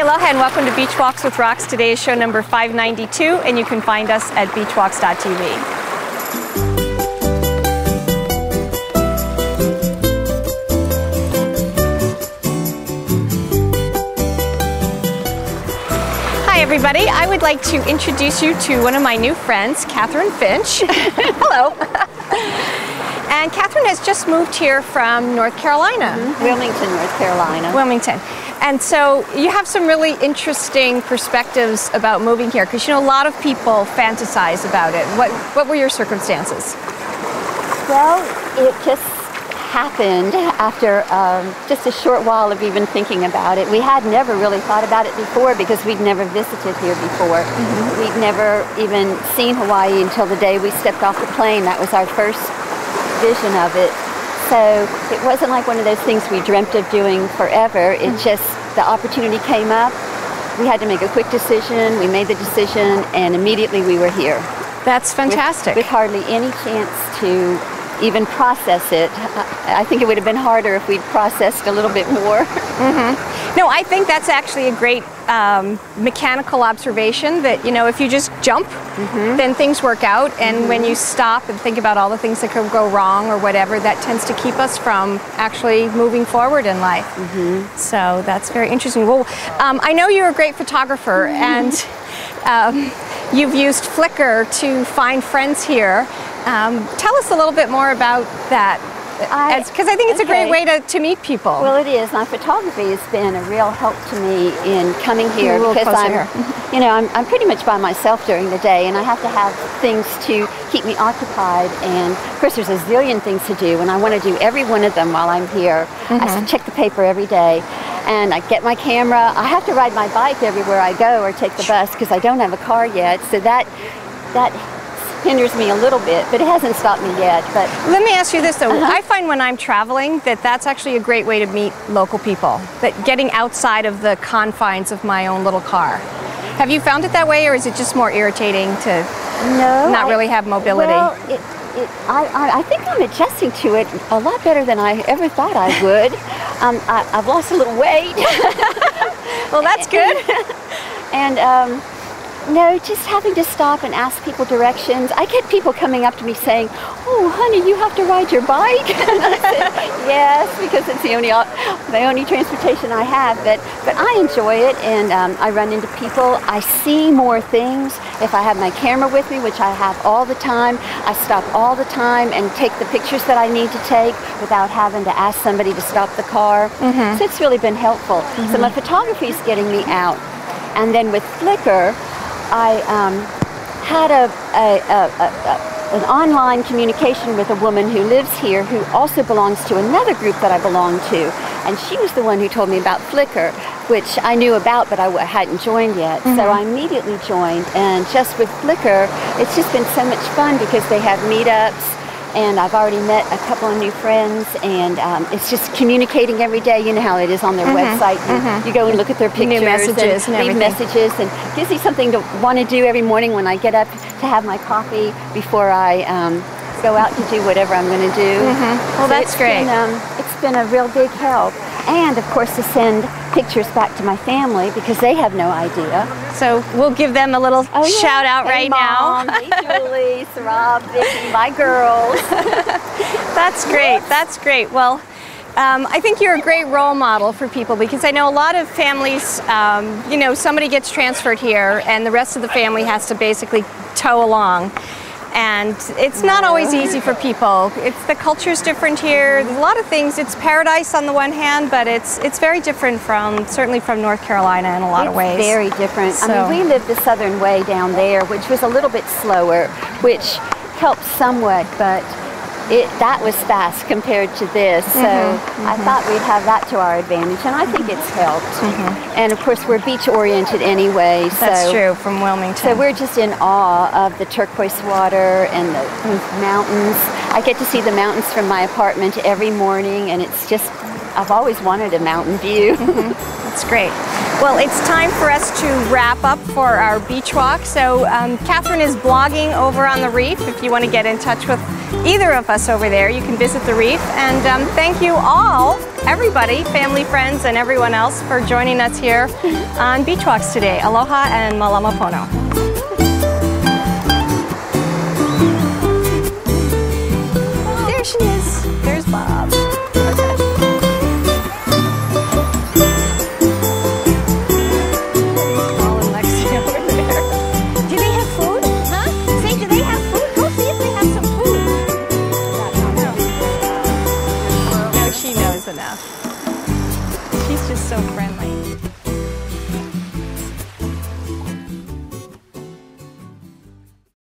Hey, aloha and welcome to Beach Walks with Rocks. Today is show number 592, and you can find us at beachwalks.tv. Hi everybody, I would like to introduce you to one of my new friends, Katherine Finch. Hello. And Katherine has just moved here from North Carolina. Wilmington, North Carolina. Wilmington. And so you have some really interesting perspectives about moving here, because you know a lot of people fantasize about it. What were your circumstances? Well, it just happened after just a short while of even thinking about it. We had never really thought about it before because we'd never visited here before. We'd never even seen Hawaii until the day we stepped off the plane. That was our first vision of it. So it wasn't like one of those things we dreamt of doing forever. It just, the opportunity came up. We had to make a quick decision. We made the decision and immediately we were here. That's fantastic. With hardly any chance to even process it. I think it would have been harder if we'd processed a little bit more. No, I think that's actually a great mechanical observation that, you know, if you just jump, then things work out. And when you stop and think about all the things that could go wrong or whatever, that tends to keep us from actually moving forward in life. So that's very interesting. Well, I know you're a great photographer and you've used Flickr to find friends here. Tell us a little bit more about that, because I think it's a great way to meet people. Well, it is. My photography has been a real help to me in coming here because I'm pretty much by myself during the day, and I have to have things to keep me occupied. And of course, there's a zillion things to do, and I want to do every one of them while I'm here. I check the paper every day. And I get my camera. I have to ride my bike everywhere I go or take the bus because I don't have a car yet. So that hinders me a little bit, but it hasn't stopped me yet. But let me ask you this though. I find when I'm traveling that's actually a great way to meet local people, that getting outside of the confines of my own little car. Have you found it that way, or is it just more irritating to not really have mobility? Well, I think I'm adjusting to it a lot better than I ever thought I would. I've lost a little weight. Well, that's good. And no, just having to stop and ask people directions. I get people coming up to me saying, "Oh, honey, you have to ride your bike?" And I said, "Yes, because it's the only transportation I have." But I enjoy it, and I run into people. I see more things if I have my camera with me, which I have all the time. I stop all the time and take the pictures that I need to take without having to ask somebody to stop the car. So it's really been helpful. So my photography is getting me out, and then with Flickr, I had an online communication with a woman who lives here who also belongs to another group that I belong to. And she was the one who told me about Flickr, which I knew about but I hadn't joined yet. So I immediately joined, and just with Flickr, it's just been so much fun because they have meetups. And I've already met a couple of new friends, and it's just communicating every day. You know how it is on their website. You go and look at their pictures, new messages and leave messages, and gives me something to want to do every morning when I get up to have my coffee before I go out to do whatever I'm going to do. Well, that's great. It's been a real big help. And of course to send pictures back to my family because they have no idea. So we'll give them a little shout out right now. Hey Julie, Sarab, Vicky, my girls. That's great. That's great. Well, I think you're a great role model for people, because I know a lot of families, you know, somebody gets transferred here and the rest of the family has to basically tow along. And it's not always easy for people. The culture's different here. There's a lot of things. It's paradise on the one hand, but it's very different certainly from North Carolina in a lot of ways. It's very different. So, I mean, we lived the southern way down there, which was a little bit slower, which helped somewhat, but that was fast compared to this. So I thought we'd have that to our advantage, and I think it's helped. And of course, we're beach oriented anyway. That's true, from Wilmington. So we're just in awe of the turquoise water and those mountains. I get to see the mountains from my apartment every morning, and it's just, I've always wanted a mountain view. That's great. Well, it's time for us to wrap up for our beach walk. So Katherine is blogging over on the reef if you want to get in touch with either of us over there, you can visit the reef. And thank you all, everybody, family, friends, and everyone else for joining us here on Beach Walks today. Aloha and malama pono. There she is. There's Bob. Enough. She's just so friendly.